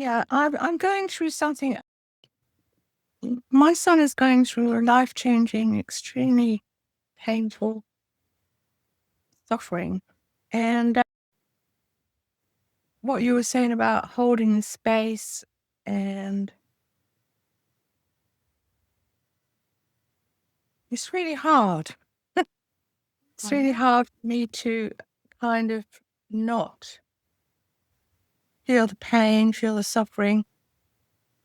Yeah, I'm going through something. My son is going through a life-changing, extremely painful suffering. And what you were saying about holding the space, and it's really hard. It's I really know. hard for me to kind of not feel the pain, feel the suffering.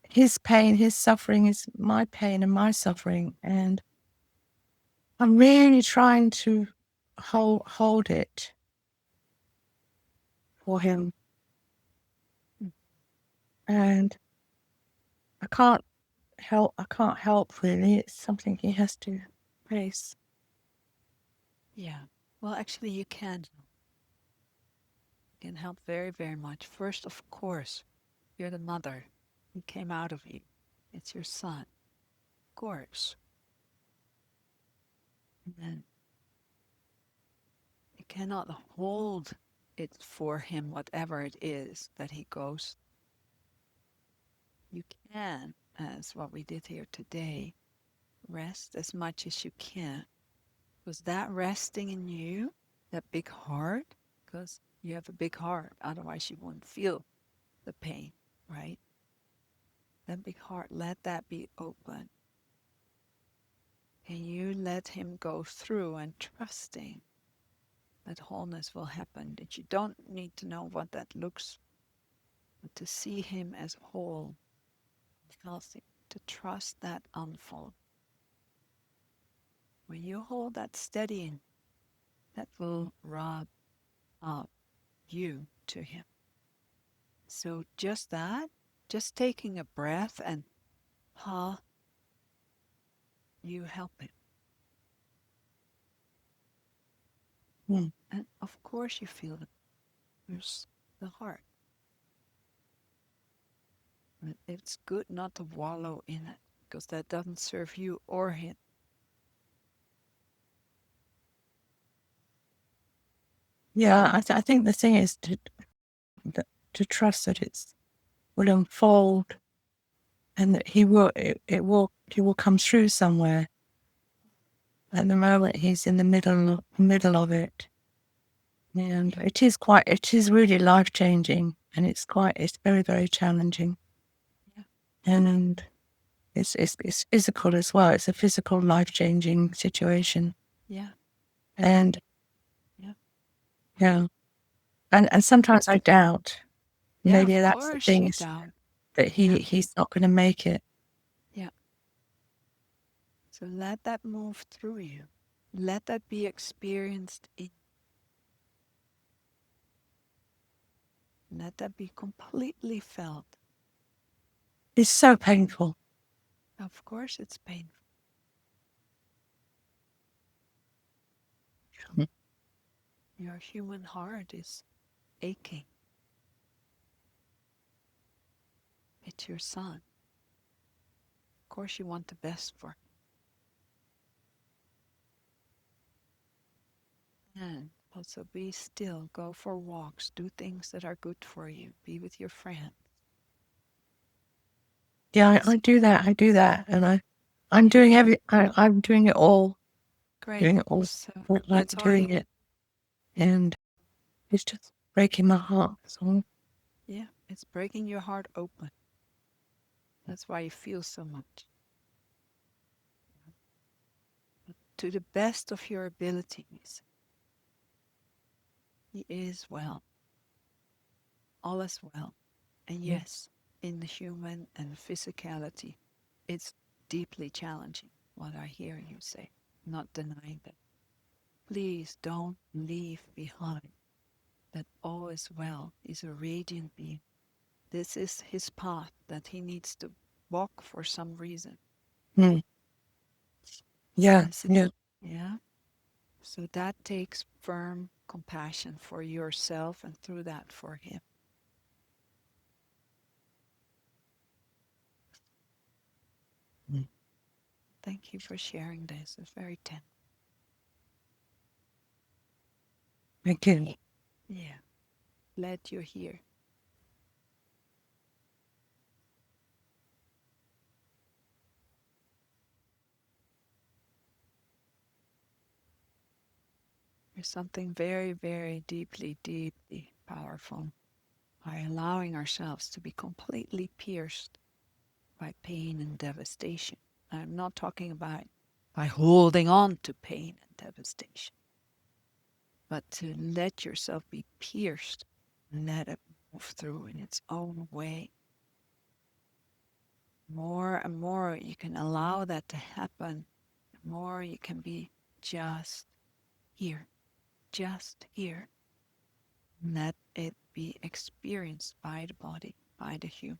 His pain, his suffering is my pain and my suffering. And I'm really trying to hold it for him. And I can't help really. It's something he has to face. Yeah. Well, actually, you can. You can help very, very much. First, of course, you're the mother. He came out of you. It's your son. Of course. And then you cannot hold it for him, whatever it is that he goes. You can, as what we did here today, rest as much as you can. Was that resting in you, that big heart? Because you have a big heart, otherwise you wouldn't feel the pain, right? That big heart, let that be open. And you let him go through and trusting that wholeness will happen, that you don't need to know what that looks, but to see him as whole, healthy, to trust that unfold. When you hold that steady, that will rub up you to him. So just that, just taking a breath and you help him. Mm. And of course you feel it. There's the heart. But it's good not to wallow in it, because that doesn't serve you or him. Yeah, I think the thing is to trust that it will unfold, and that he will come through somewhere. At the moment, he's in the middle of it, and it is really life changing, and it's very, very challenging. Yeah. And it's physical as well. It's a physical life changing situation. Yeah. And Yeah. yeah, and sometimes I doubt. Yeah, Maybe of that's the course thing, you is don't. that Yeah. he's not going to make it. Yeah. So let that move through you. Let that be experienced in. Let that be completely felt. It's so painful. Of course it's painful. Mm. Your human heart is aching. It's your son. Of course you want the best for him. And also be still, go for walks, do things that are good for you, be with your friends. Yeah, I do that. And I'm doing I'm doing it all. Great. Doing it all. So Like that's all doing you, it, and it's just breaking my heart. So yeah, it's breaking your heart open. That's why you feel so much. But to the best of your abilities, he is well. All is well. And yes, in the human and physicality, it's deeply challenging, what I hear you say, not denying that. Please don't leave behind that all is well. He's a radiant being. This is his path that he needs to walk for some reason. mm, yeah, This is, yeah. yeah. So that takes firm compassion for yourself and through that for him. Mm. Thank you for sharing this. It's very tense. Thank you. Yeah. Glad you're here. There's something very, very deeply, deeply powerful by allowing ourselves to be completely pierced by pain and devastation. I'm not talking about by holding on to pain and devastation, but to let yourself be pierced and let it move through in its own way. More and more you can allow that to happen, the more you can be just here, just here. Let it be experienced by the body, by the human,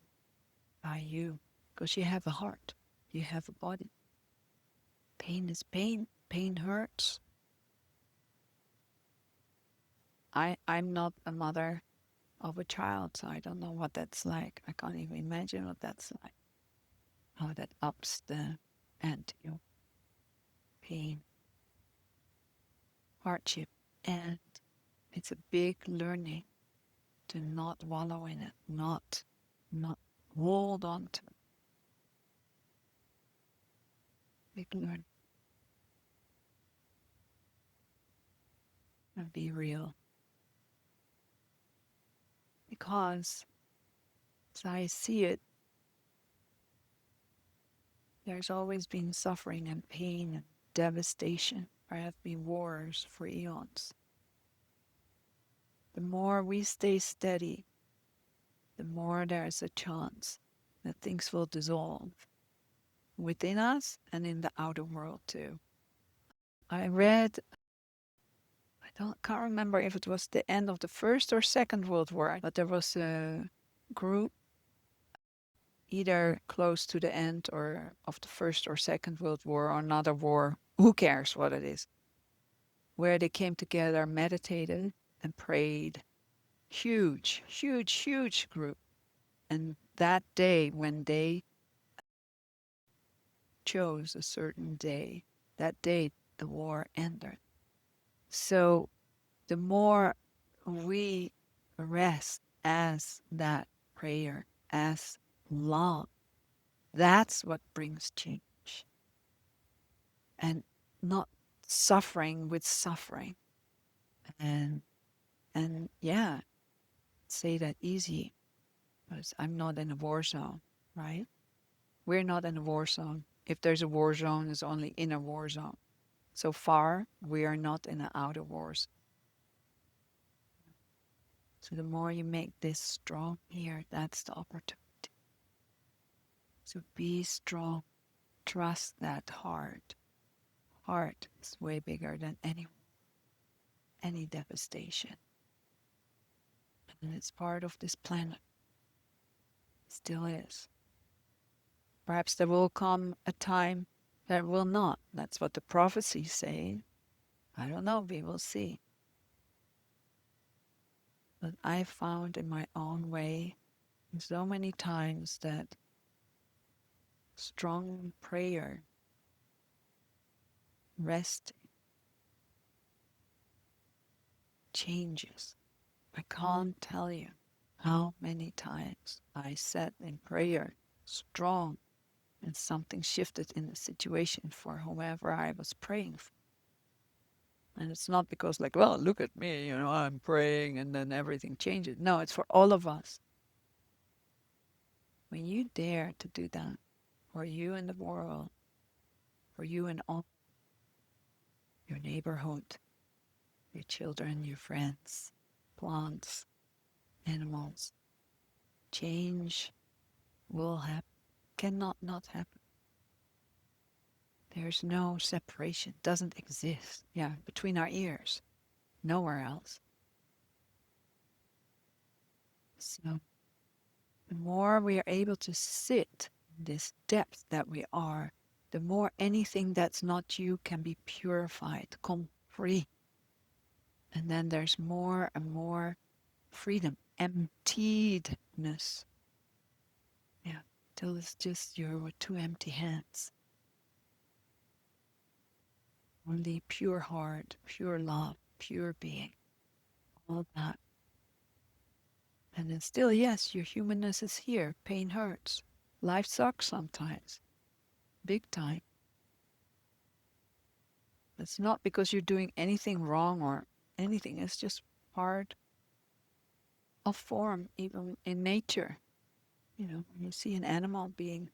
by you. Because you have a heart, you have a body. Pain is pain, pain hurts. I'm not a mother of a child, so I don't know what that's like. I can't even imagine what that's like. How that ups the ante, pain, hardship. And it's a big learning to not wallow in it, not hold on to it. Big learning. And be real. Because as I see it, there's always been suffering and pain and devastation. There have been wars for eons. The more we stay steady, the more there's a chance that things will dissolve within us and in the outer world too. I read, can't remember if it was the end of the First or Second World War, but there was a group either close to the end or of the First or Second World War or another war, who cares what it is, where they came together, meditated and prayed. Huge, huge, huge group. And that day when they chose a certain day, that day the war ended. So the more we rest as that prayer, as love, that's what brings change. And not suffering with suffering. And yeah, say that easy, because I'm not in a war zone, right? We're not in a war zone. If there's a war zone, it's only in a war zone. So far, we are not in the outer wars. So the more you make this strong here, that's the opportunity. So be strong. Trust that heart. Heart is way bigger than any devastation. And it's part of this planet. It still is. Perhaps there will come a time that will not. That's what the prophecies say. I don't know, we will see. But I found in my own way so many times that strong prayer, rest, changes. I can't tell you how many times I sat in prayer, strong, and something shifted in the situation for whomever I was praying for. And it's not because like, well, look at me, I'm praying and then everything changes. No, it's for all of us. When you dare to do that, for you in the world, for you in all your neighborhood, your children, your friends, plants, animals, change will happen, cannot not happen. There's no separation, doesn't exist, between our ears, nowhere else. So the more we are able to sit in this depth that we are, the more anything that's not you can be purified, come free. And then there's more and more freedom, emptiedness. Yeah, till it's just you're with two empty hands. Only pure heart, pure love, pure being. All that. And then still, yes, your humanness is here. Pain hurts. Life sucks sometimes. Big time. It's not because you're doing anything wrong or anything. It's just part of form, even in nature. When you see an animal being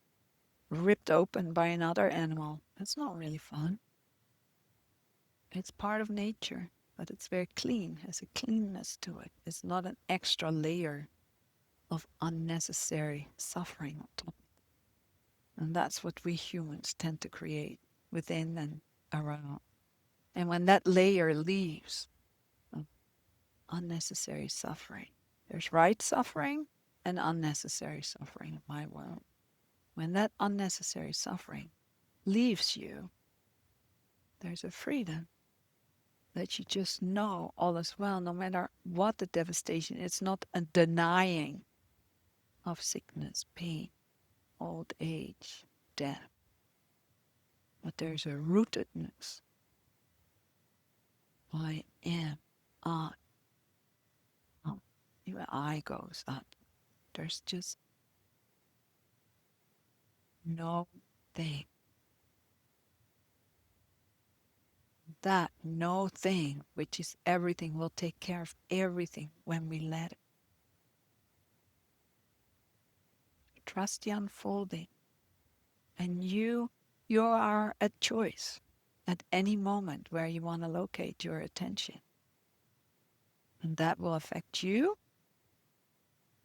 ripped open by another animal, it's not really fun. It's part of nature, but it's very clean, has a cleanness to it. It's not an extra layer of unnecessary suffering on top. And that's what we humans tend to create within and around. And when that layer leaves of unnecessary suffering, there's right suffering and unnecessary suffering in my world. When that unnecessary suffering leaves you, there's a freedom that you just know all is well, no matter what the devastation. It's not a denying of sickness, pain, old age, death, but there's a rootedness. I am I. Your eye goes up. There's just no thing. That no thing, which is everything, will take care of everything when we let it. Trust the unfolding. And you are at choice at any moment where you want to locate your attention. And that will affect you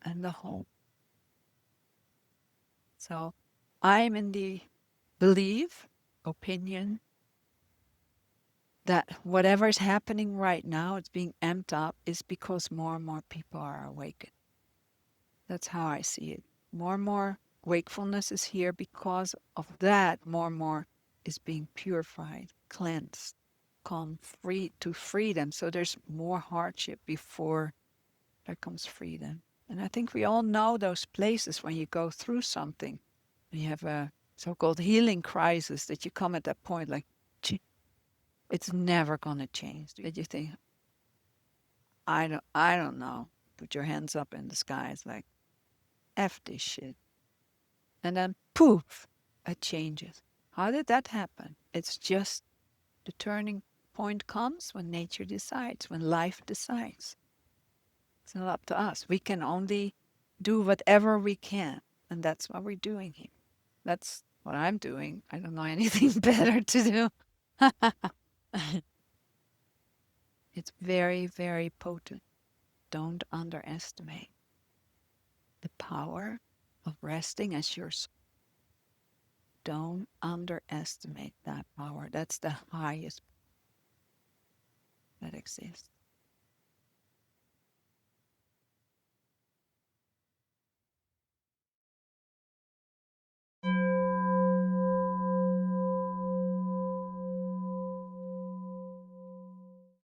and the whole. So I'm in the belief, opinion, that whatever is happening right now, it's being amped up, is because more and more people are awakened. That's how I see it. More and more wakefulness is here. Because of that, more and more is being purified, cleansed, come free to freedom. So there's more hardship before there comes freedom. And I think we all know those places when you go through something, when you have a so-called healing crisis, that you come at that point like, gee, it's never gonna change. That you think, I don't know. Put your hands up in the sky. It's like, F this shit. And then poof, it changes. How did that happen? It's just the turning point comes when nature decides, when life decides. It's not up to us. We can only do whatever we can. And that's what we're doing here. That's what I'm doing. I don't know anything better to do. It's very, very potent. Don't underestimate the power of resting as your soul. Don't underestimate that power. That's the highest that exists.